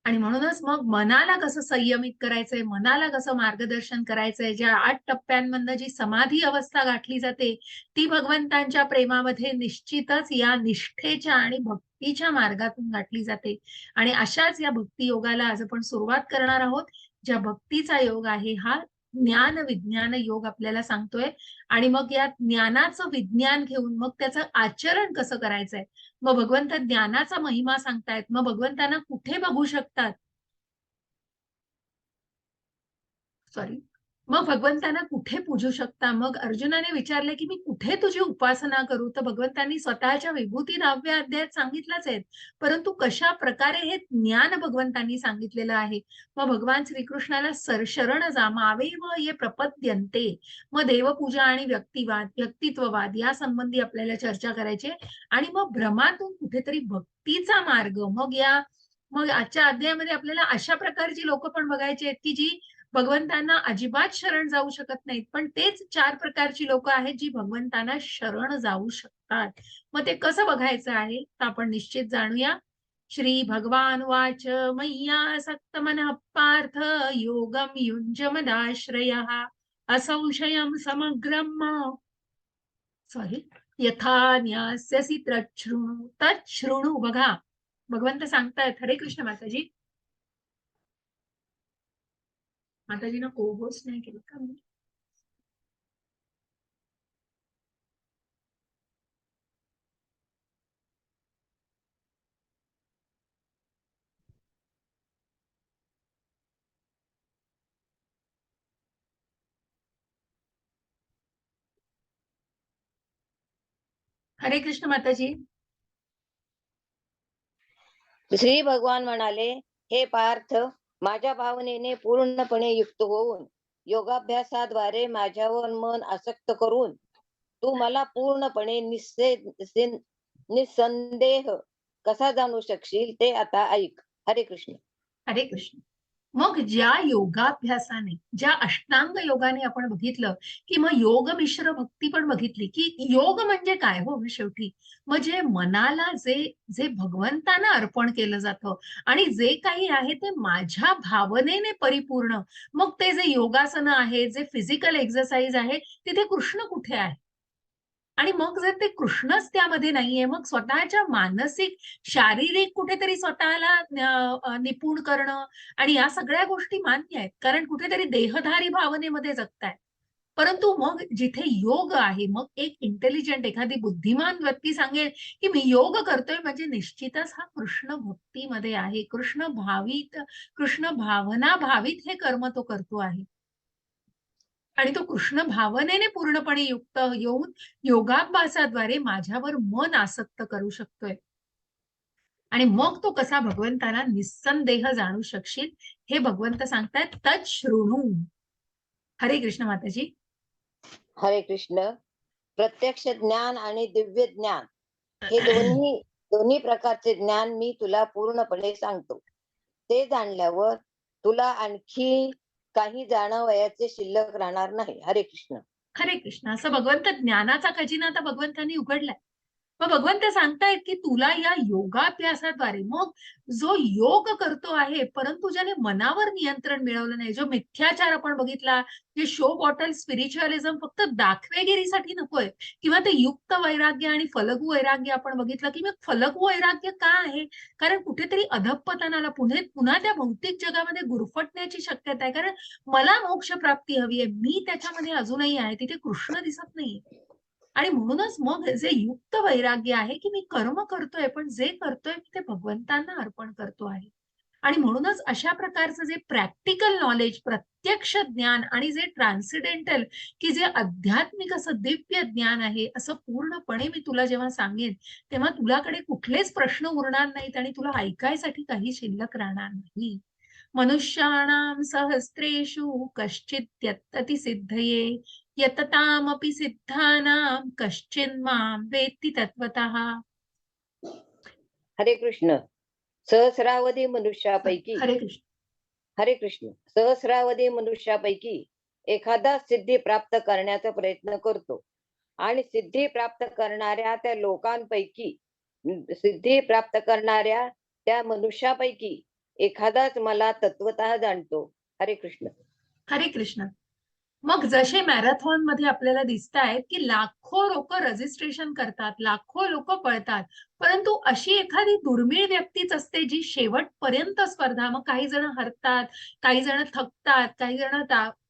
आणि म्हणूनच मग मनाला कसं संयमित करायचंय, मनाला कसं मार्गदर्शन करायचंय, ज्या 8 टप्प्यांमधनं जी समाधी अवस्था गाठली जाते, ती भगवंतांच्या प्रेमामध्ये निश्चितच या निष्ठेच्या आणि भक्तीच्या मार्गातून गाठली जाते. आणि अशाच या भक्ती योगाला आज आपण सुरुवात करणार आहोत. ज्या भक्तीचा योग आहे हा ज्ञान विज्ञान योग आपल्याला सांगतोय. आणि मग या ज्ञानाचं विज्ञान घेऊन मग त्याचं आचरण कसं करायचंय, मग भगवंत ज्ञानाचा महिमा सांगतायत. मग भगवंतांना कुठे बघू शकतात? सॉरी. मग भगवंतांना कुठे पूजू शकता? मग अर्जुनाने विचारले, की मी कुठे तुझी उपासना करू? तर भगवंतांनी स्वतःच्या विभूती 10व्या अध्यायात सांगितलंच आहे. परंतु कशा प्रकारे हे ज्ञान भगवंतांनी सांगितलेलं आहे. मग भगवान श्रीकृष्णाला शरण जा, मावेव ये प्रपद्यन्ते. मग देवपूजा आणि व्यक्तित्ववाद या संबंधी आपल्याला चर्चा करायची आहे. आणि मग भ्रमातून कुठेतरी भक्तीचा मार्ग, मग आजच्या अध्यायामध्ये आपल्याला अशा प्रकारची लोक पण बघायची आहेत, की जी भगवंतांना अजिबात शरण जाऊ शकत नाहीत. पण तेच 4 प्रकारची लोक आहेत, जी भगवंतांना शरण जाऊ शकतात. मग ते कसं बघायचं आहे, तर आपण निश्चित जाणूया. श्री भगवान वाच मय्यासक्त मनः पार्थ योगम युञ्ज मदाश्रयः असंशयं समग्रम सॉरी यथा न्यास्यसि तच्छृणु बघा. भगवंत सांगतायत. हरे कृष्ण माताजी. माताजीनं को होस्ट नाही केलं का? हरे कृष्ण माताजी. श्री भगवान म्हणाले, हे पार्थ, माझ्या भावनेने पूर्णपणे युक्त होऊन योगाभ्यासाद्वारे माझ्यावर मन आसक्त करून तू मला पूर्णपणे निसंदेह कसा जाणू शकशील ते आता ऐक. हरे कृष्ण. हरे कृष्ण. मग ज्या योगाभ्यासाने, ज्या अष्टांग योगाने आपण बघितलं, की मग योग मिश्र भक्ती पण बघितली, की योग म्हणजे काय हो शेवटी. मग जे मनाला जे जे भगवंतांना अर्पण केलं जातं आणि जे काही आहे ते माझ्या भावनेने परिपूर्ण. मग ते जे योगासनं आहे, जे फिजिकल एक्सरसाइज आहे, तिथे कृष्ण कुठे आहे? आणि मग जर ते कृष्णच त्यामध्ये नाहीये, मग स्वतःच्या मानसिक, शारीरिक कुठेतरी स्वतःला निपुण करणं आणि या सगळ्या गोष्टी मान्य आहेत. कारण कुठेतरी देहधारी भावनेमध्ये जगताय. परंतु मग जिथे योग आहे, मग एक इंटेलिजंट एखादी बुद्धिमान व्यक्ती सांगेल, की मी योग करतोय म्हणजे निश्चितच हा कृष्ण भक्तीमध्ये आहे. कृष्ण भावना भावित हे कर्म तो करतो आहे. आणि तो कृष्ण भावनेने पूर्णपणे युक्त येऊन योगाभ्यासाद्वारे माझ्यावर मन आसक्त करू शकतोय. आणि मग तो कसा भगवंताला निस्संदेह जाणू शकशील, हे भगवंत सांगतायत तच्छृणु. हरे कृष्ण माताजी. हरे कृष्ण. प्रत्यक्ष ज्ञान आणि दिव्य ज्ञान हे दोन्ही प्रकारचे ज्ञान मी तुला पूर्णपणे सांगतो. ते जाणल्यावर तुला आणखी काही जाणवयाचे शिल्लक राहणार नाही. हरे कृष्ण. हरे कृष्ण. असं भगवंत ज्ञानाचा खजिना आता भगवंतांनी उघडलाय. मग भगवंत सांगतायत, की तुला या योगाभ्यासाद्वारे मग जो योग करतो आहे, परंतु ज्याने मनावर नियंत्रण मिळवलं नाही, जो मिथ्याचार आपण बघितला, जे शो बॉटल स्पिरिच्युअलिझम फक्त दाखवेगिरीसाठी नकोय, किंवा ते युक्त वैराग्य आणि फलगू वैराग्य आपण बघितलं, की मग फलगू वैराग्य का आहे? कारण कुठेतरी अधःपतनाला पुन्हा त्या भौतिक जगामध्ये गुरफटण्याची शक्यता आहे. कारण मला मोक्ष प्राप्ती हवी आहे, मी त्याच्यामध्ये अजूनही आहे, तिथे कृष्ण दिसत नाहीये. आणि म्हणूनच मग जे युक्त वैराग्य आहे, की मी कर्म करतोय, पण जे करतोय मी ते भगवंतांना अर्पण करतो आहे. आणि म्हणूनच अशा प्रकारचं जे प्रॅक्टिकल नॉलेज, प्रत्यक्ष ज्ञान आणि जे ट्रान्सिडेंटल, की जे आध्यात्मिक असं दिव्य ज्ञान आहे, असं पूर्णपणे मी तुला जेव्हा सांगेन, तेव्हा तुझ्याकडे कुठलेच प्रश्न उरणार नाहीत आणि तुला ऐकायसाठी काही शिल्लक राहणार नाही. मनुष्याणां सहस्रेषु कश्चिद्यत्तति सिद्धये यततामपि सिद्धानां कश्चिन्मां वेत्ति तत्त्वतः. हरे कृष्ण. सहस्रावधी मनुष्यापैकी हरे कृष्ण. हरे कृष्ण. सहस्रावधी मनुष्यापैकी एखादा सिद्धी प्राप्त करण्याचा प्रयत्न करतो आणि सिद्धी प्राप्त करणाऱ्या त्या मनुष्यापैकी एखादाच मला तत्वतः जाणतो. हरे कृष्ण. हरे कृष्ण. मग जसे मॅरेथॉन मध्ये आपल्याला दिसत आहेत की लाखो लोक रजिस्ट्रेशन करतात, लाखो लोक पळतात, परंतु अशी एखादी दुर्मिळ व्यक्तीच असते जी शेवटपर्यंत स्पर्धा, मग काही जण हरतात, काही जण थकतात, काही जण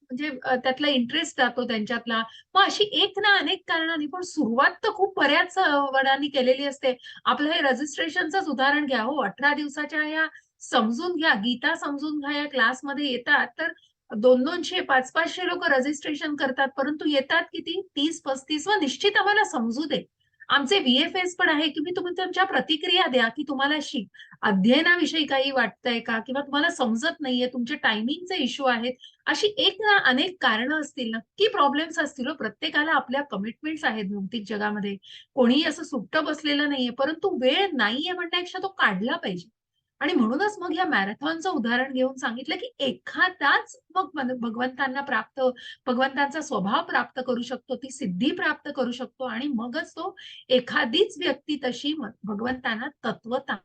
म्हणजे त्यातला इंटरेस्ट जातो त्यांच्यातला. मग अशी एक ना अनेक कारणांनी, पण सुरुवात तर खूप बऱ्याच वडांनी केलेली असते. आपलं हे रजिस्ट्रेशनचंच उदाहरण घ्या हो. 18 दिवसाच्या या समजून घ्या, गीता समजून घ्या, या क्लासमध्ये येतात तर 200-200, 500-500 लोक रजिस्ट्रेशन करतात, परंतु येतात किती? 30-35. व निश्चित आम्हाला समजू दे. आमचे VFS पण आहे, की तुम्ही तुमच्या प्रतिक्रिया द्या, की तुम्हाला अध्ययनाविषयी काही वाटतंय का? किंवा तुम्हाला समजत नाहीये, तुमचे टायमिंगचे इश्यू आहेत. अशी एक ना अनेक कारणं असतील, नक्की प्रॉब्लेम्स असतील हो. प्रत्येकाला आपल्या कमिटमेंट्स आहेत भौतिक जगामध्ये. कोणीही असं सुट्ट बसलेलं नाहीये, परंतु वेळ नाहीये म्हणण्यापेक्षा तो काढला पाहिजे. आणि म्हणूनच मग या मॅरेथॉनचं उदाहरण घेऊन सांगितलं, की एखादाच मग भगवंतांचा स्वभाव प्राप्त करू शकतो, ती सिद्धी प्राप्त करू शकतो आणि मगच तो एखादीच व्यक्ती तशी भगवंतांना तत्वता